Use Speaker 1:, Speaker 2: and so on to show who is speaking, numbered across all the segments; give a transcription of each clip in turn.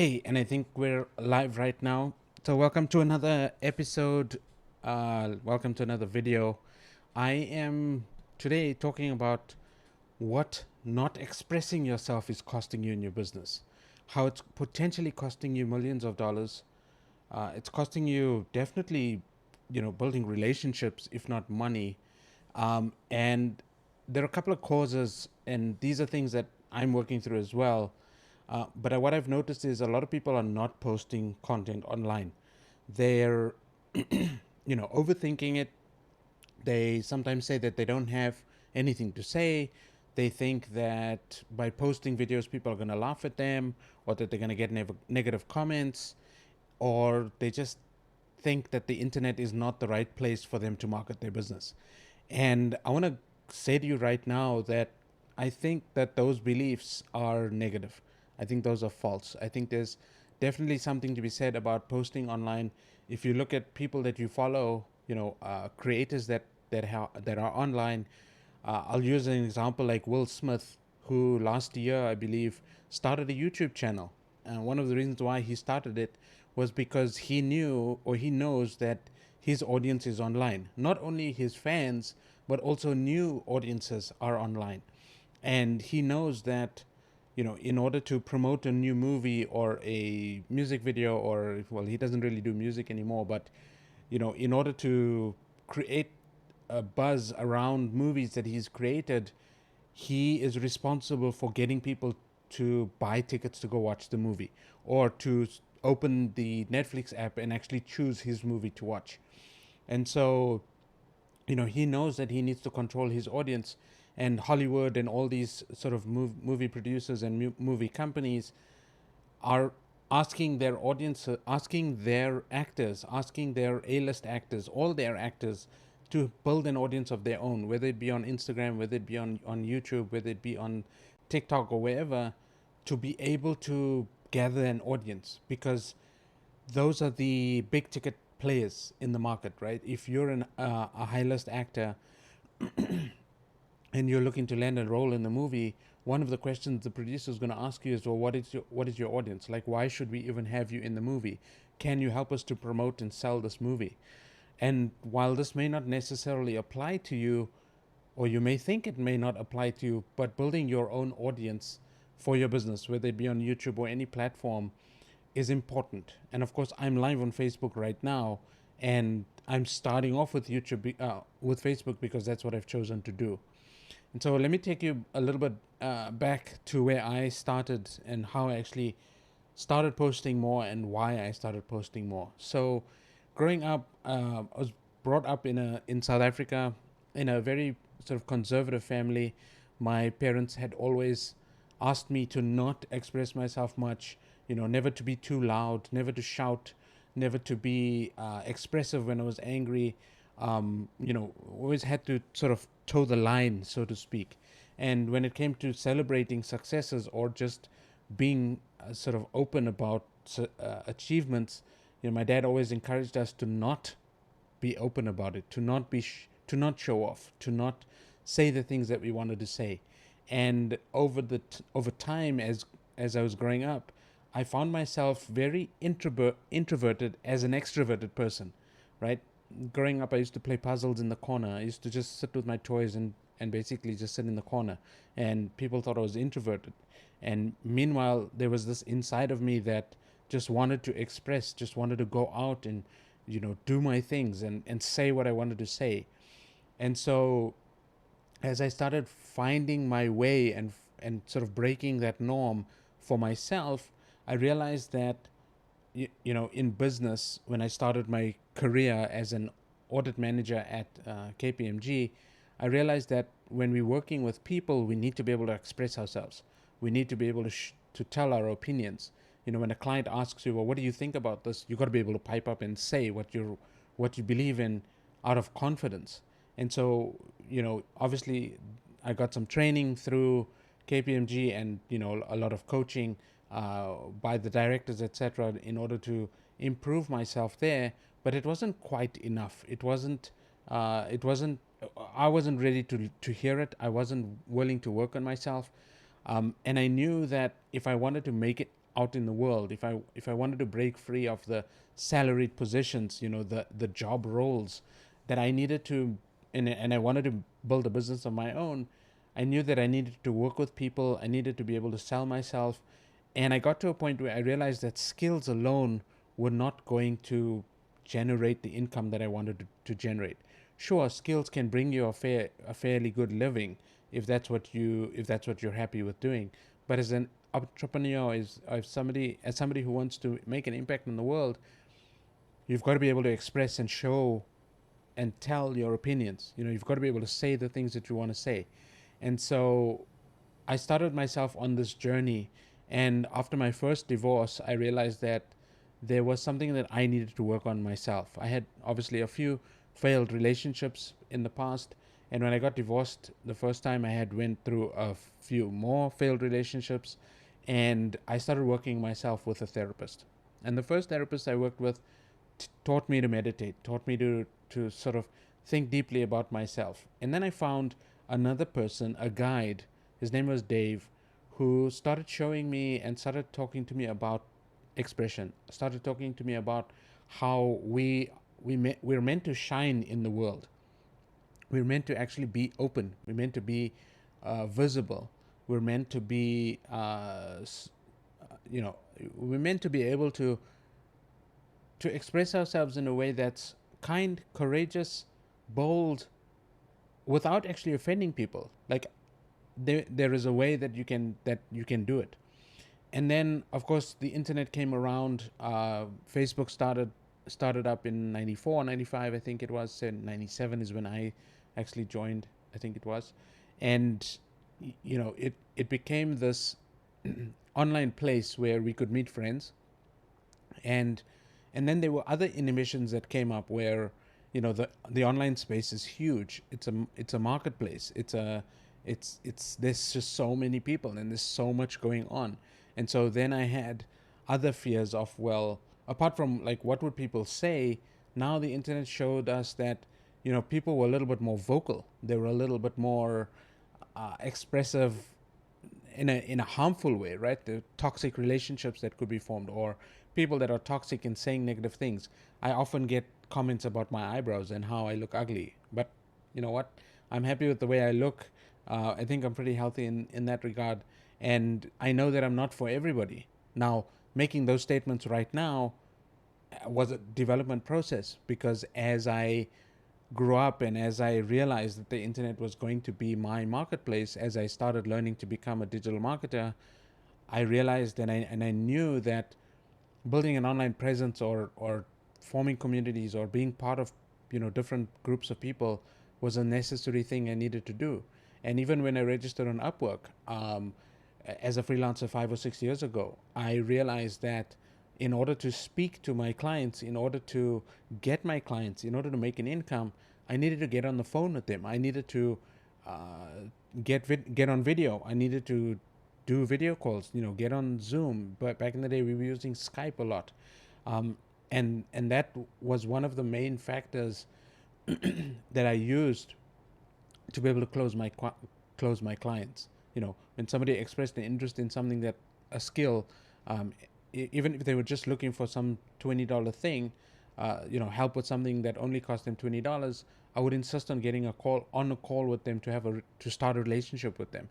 Speaker 1: Hey, and I think we're live right now. So, welcome to another episode. Welcome to another video. I am today talking about what not expressing yourself is costing you in your business, how it's potentially costing you millions of dollars. It's costing you definitely, building relationships, if not money. And there are a couple of causes, and these are things that I'm working through as well. But what I've noticed is a lot of people are not posting content online. They're, overthinking it. They sometimes say that they don't have anything to say. They think that by posting videos, people are going to laugh at them, or that they're going to get negative comments, or they just think that the internet is not the right place for them to market their business. And I want to say to you right now that I think that those beliefs are negative. I think those are false. I think there's definitely something to be said about posting online. If you look at people that you follow, creators that are online, I'll use an example like Will Smith, who last year, I believe, started a YouTube channel. And one of the reasons why he started it was because he knew or he knows that his audience is online. Not only his fans, but also new audiences are online. And he knows that, in order to promote a new movie or a music video, or, well, he doesn't really do music anymore, but, in order to create a buzz around movies that he's created, he is responsible for getting people to buy tickets to go watch the movie, or to open the Netflix app and actually choose his movie to watch. And so, he knows that he needs to control his audience. And Hollywood and all these sort of movie producers and movie companies are asking their audience, asking their actors, asking their A-list actors, all their actors, to build an audience of their own, whether it be on Instagram, whether it be on YouTube, whether it be on TikTok or wherever, to be able to gather an audience, because those are the big ticket players in the market, right? If you're a high list actor and you're looking to land a role in the movie, one of the questions the producer is going to ask you is, well, what is your audience? Like, why should we even have you in the movie? Can you help us to promote and sell this movie? And while this may not necessarily apply to you, or you may think it may not apply to you, but building your own audience for your business, whether it be on YouTube or any platform, is important. And of course, I'm live on Facebook right now, and I'm starting off with with Facebook, because that's what I've chosen to do. And so let me take you a little bit back to where I started and how I actually started posting more and why I started posting more. So, growing up, I was brought up in South Africa in a very sort of conservative family. My parents had always asked me to not express myself much. Never to be too loud, never to shout, never to be expressive when I was angry. Always had to sort of toe the line, so to speak. And when it came to celebrating successes or just being sort of open about achievements, my dad always encouraged us to not be open about it, to not show off, to not say the things that we wanted to say. And over time, as I was growing up, I found myself very introverted as an extroverted person, right? Growing up, I used to play puzzles in the corner. I used to just sit with my toys and basically just sit in the corner. And people thought I was introverted. And meanwhile, there was this inside of me that just wanted to express, just wanted to go out and, do my things and say what I wanted to say. And so as I started finding my way and sort of breaking that norm for myself, I realized that in business, when I started my career as an audit manager at KPMG, I realized that when we're working with people, we need to be able to express ourselves. We need to be able to tell our opinions. When a client asks you, well, what do you think about this? You got to be able to pipe up and say what you believe in out of confidence. And so, obviously, I got some training through KPMG, and a lot of coaching by the directors, etc., in order to improve myself there. But it wasn't quite enough. It wasn't. It wasn't. I wasn't ready to hear it. I wasn't willing to work on myself, and I knew that if I wanted to make it out in the world, if I wanted to break free of the salaried positions, the job roles that I needed to, and I wanted to build a business of my own, I knew that I needed to work with people. I needed to be able to sell myself. And I got to a point where I realized that skills alone were not going to generate the income that I wanted to generate. Sure, skills can bring you a fairly good living if that's what you're happy with doing. But as an entrepreneur, as somebody who wants to make an impact in the world, you've got to be able to express and show and tell your opinions. You've got to be able to say the things that you want to say. And so I started myself on this journey. And after my first divorce, I realized that there was something that I needed to work on myself. I had obviously a few failed relationships in the past. And when I got divorced the first time, I had went through a few more failed relationships. And I started working myself with a therapist. And the first therapist I worked with taught me to meditate, taught me to sort of think deeply about myself. And then I found another person, a guide. His name was Dave, who started showing me and started talking to me about expression. Started talking to me about how we're meant to shine in the world. We're meant to actually be open. We're meant to be visible. We're meant to be, you know, we're meant to be able to express ourselves in a way that's kind, courageous, bold, without actually offending people. Like there is a way that you can do it. And then of course the internet came around. Facebook started up in 94, 95, I think it was. And 97 is when I actually joined, I think it was. And it became this online place where we could meet friends. And and then there were other innovations that came up where the online space is huge. It's a marketplace. It's there's just so many people and there's so much going on. And so then I had other fears of, well, apart from like what would people say. Now the internet showed us that people were a little bit more vocal. They were a little bit more expressive in a harmful way, right? The toxic relationships that could be formed, or people that are toxic and saying negative things. I often get comments about my eyebrows and how I look ugly, but you know what? I'm happy with the way I look. I think I'm pretty healthy in that regard, and I know that I'm not for everybody. Now, making those statements right now was a development process, because as I grew up and as I realized that the internet was going to be my marketplace, as I started learning to become a digital marketer, I realized and I knew that building an online presence, or forming communities, or being part of different groups of people was a necessary thing I needed to do. And even when I registered on Upwork, as a freelancer 5 or 6 years ago, I realized that in order to speak to my clients, in order to get my clients, in order to make an income, I needed to get on the phone with them. I needed to get on video. I needed to do video calls. Get on Zoom. But back in the day, we were using Skype a lot, um, and that was one of the main factors that I used to be able to close my clients. When somebody expressed an interest in something, that a skill, um, even if they were just looking for some $20 thing, help with something that only cost them $20, I would insist on getting a call with them to start a relationship with them,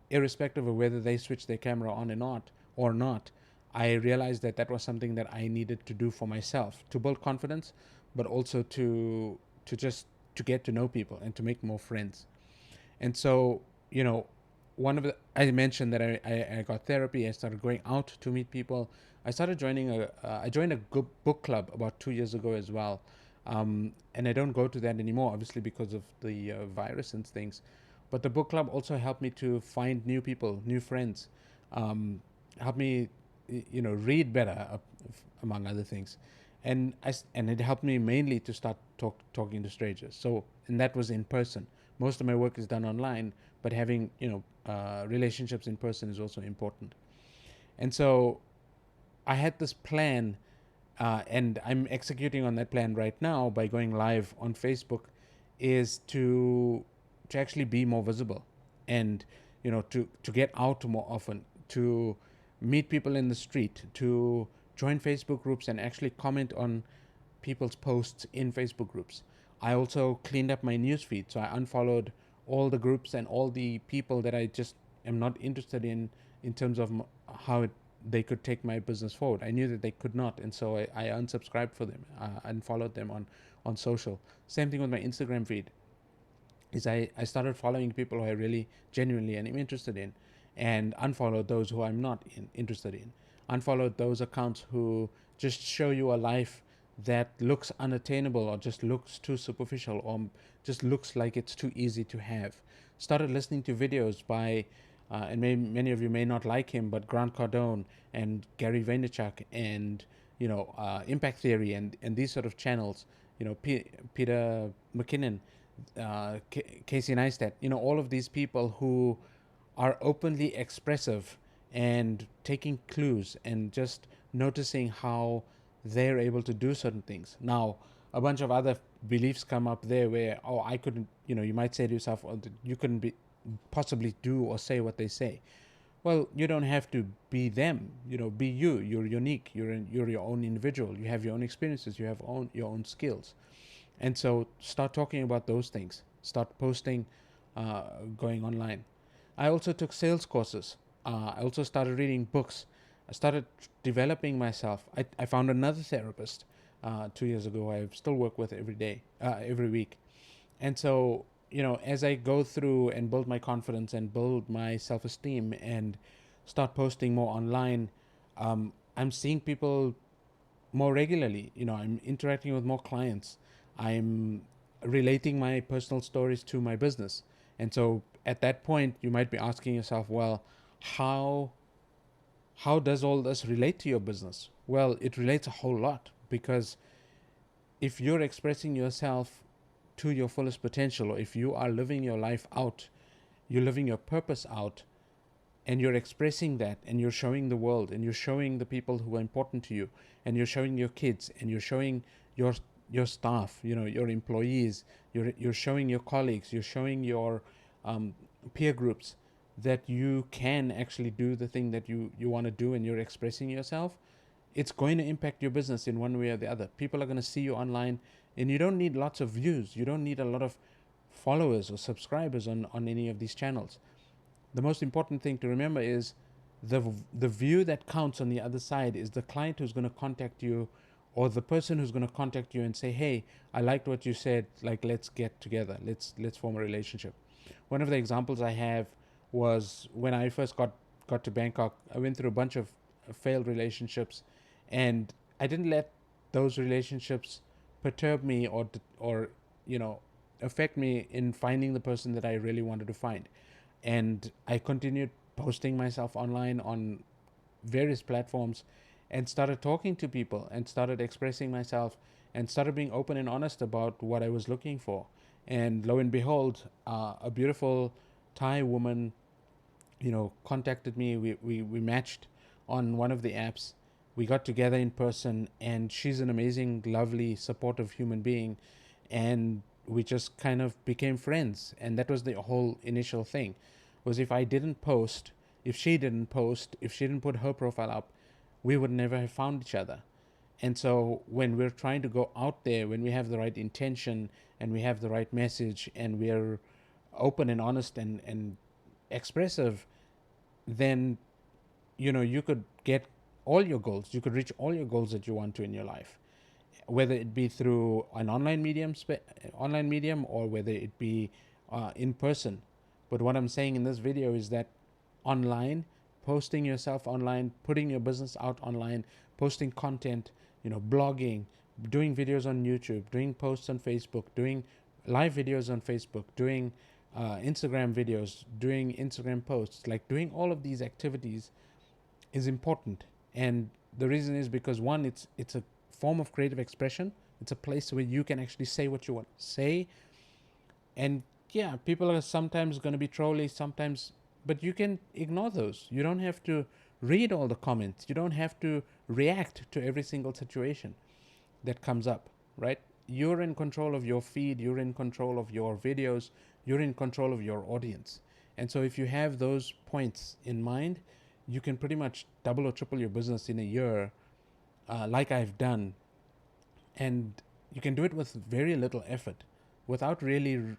Speaker 1: irrespective of whether they switch their camera on or not. I realized that that was something that I needed to do for myself to build confidence, but also to get to know people and to make more friends. And so, I mentioned that I got therapy. I started going out to meet people. I joined a good book club about 2 years ago as well. And I don't go to that anymore, obviously, because of the virus and things. But the book club also helped me to find new people, new friends, helped me, read better, among other things. And it helped me mainly to start talking to strangers. So, and that was in person. Most of my work is done online, but having relationships in person is also important. And so I had this plan, and I'm executing on that plan right now by going live on Facebook, is to actually be more visible, and to get out more often, to meet people in the street, to join Facebook groups and actually comment on people's posts in Facebook groups. I also cleaned up my newsfeed, so I unfollowed all the groups and all the people that I just am not interested in terms of how they could take my business forward. I knew that they could not, and so I unsubscribed for them, unfollowed them on social. Same thing with my Instagram feed. Is I started following people who I really genuinely and am interested in, and unfollowed those who I'm not interested in. Unfollowed those accounts who just show you a life that looks unattainable, or just looks too superficial, or just looks like it's too easy to have. Started listening to videos by, and many of you may not like him, but Grant Cardone and Gary Vaynerchuk and Impact Theory and these sort of channels. Peter McKinnon, Casey Neistat. All of these people who are openly expressive and taking clues and just noticing how they're able to do certain things. Now, a bunch of other beliefs come up there where, oh, I couldn't, you might say to yourself, oh, you couldn't possibly do or say what they say. Well, you don't have to be them. Be you. You're unique. You're your own individual. You have your own experiences. You have your own skills. And so start talking about those things. Start posting, going online. I also took sales courses. I also started reading books. I started developing myself. I found another therapist 2 years ago. I still work with every day, every week. And so, as I go through and build my confidence and build my self-esteem and start posting more online, I'm seeing people more regularly. I'm interacting with more clients. I'm relating my personal stories to my business. And so at that point, you might be asking yourself, well, how does all this relate to your business? Well, it relates a whole lot, because if you're expressing yourself to your fullest potential, or if you are living your life out, you're living your purpose out, and you're expressing that, and you're showing the world, and you're showing the people who are important to you, and you're showing your kids, and you're showing your staff, your employees, you're showing your colleagues, you're showing your peer groups that you can actually do the thing that you want to do, and you're expressing yourself, it's going to impact your business in one way or the other. People are going to see you online, and you don't need lots of views. You don't need a lot of followers or subscribers on any of these channels. The most important thing to remember is the view that counts on the other side is the client who's going to contact you, or the person who's going to contact you and say, hey, I liked what you said, like, let's get together, let's form a relationship. One of the examples I have was when I first got to Bangkok. I went through a bunch of failed relationships, and I didn't let those relationships perturb me or affect me in finding the person that I really wanted to find. And I continued posting myself online on various platforms, and started talking to people, and started expressing myself, and started being open and honest about what I was looking for. And lo and behold, a beautiful Thai woman, contacted me. We matched on one of the apps. We got together in person, and she's an amazing, lovely, supportive human being. And we just kind of became friends. And that was the whole initial thing, was if I didn't post, if she didn't post, if she didn't put her profile up, we would never have found each other. And so when we're trying to go out there, when we have the right intention and we have the right message, and we're open and honest and expressive, then you could get all your goals. You could reach all your goals that you want to in your life, whether it be through an online medium, or whether it be in person. But what I'm saying in this video is that online, posting yourself online, putting your business out online, posting content, blogging, doing videos on YouTube, doing posts on Facebook, doing live videos on Facebook, doing Instagram videos, doing Instagram posts, like doing all of these activities is important. And the reason is because, one, it's a form of creative expression. It's a place where you can actually say what you want to say. And yeah, people are sometimes going to be trolly, sometimes, but you can ignore those. You don't have to read all the comments. You don't have to react to every single situation that comes up, right? You're in control of your feed, you're in control of your videos, you're in control of your audience. And so if you have those points in mind, you can pretty much double or triple your business in a year, like I've done. And you can do it with very little effort without really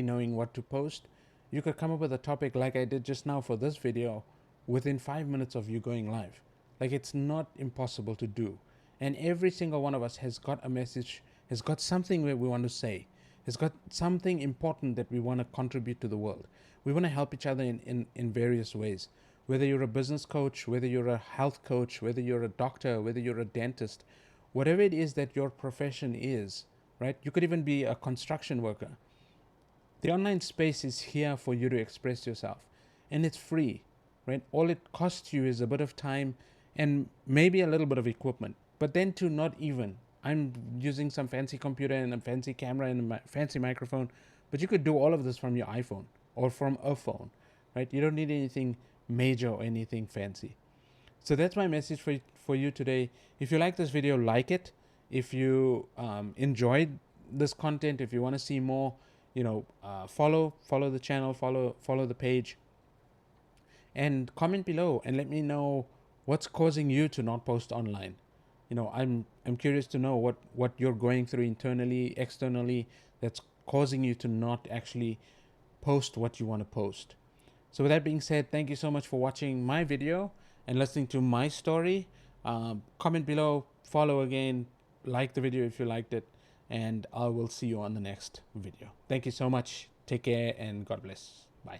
Speaker 1: knowing what to post. You could come up with a topic like I did just now for this video within 5 minutes of you going live. Like, it's not impossible to do. And every single one of us has got a message, has got something that we want to say, has got something important that we want to contribute to the world. We want to help each other in various ways. Whether you're a business coach, whether you're a health coach, whether you're a doctor, whether you're a dentist, whatever it is that your profession is, right? You could even be a construction worker. The online space is here for you to express yourself, and it's free, right? All it costs you is a bit of time and maybe a little bit of equipment. But then, to not even, I'm using some fancy computer and a fancy camera and a fancy microphone, but you could do all of this from your iPhone or from a phone, right? You don't need anything major or anything fancy. So that's my message for you today. If you like this video, like it. If you enjoyed this content, if you want to see more, follow the channel, follow the page, and comment below and let me know what's causing you to not post online. I'm curious to know what you're going through internally, externally, that's causing you to not actually post what you want to post. So with that being said, thank you so much for watching my video and listening to my story. Comment below, follow again, like the video if you liked it, and I will see you on the next video. Thank you so much. Take care and God bless. Bye.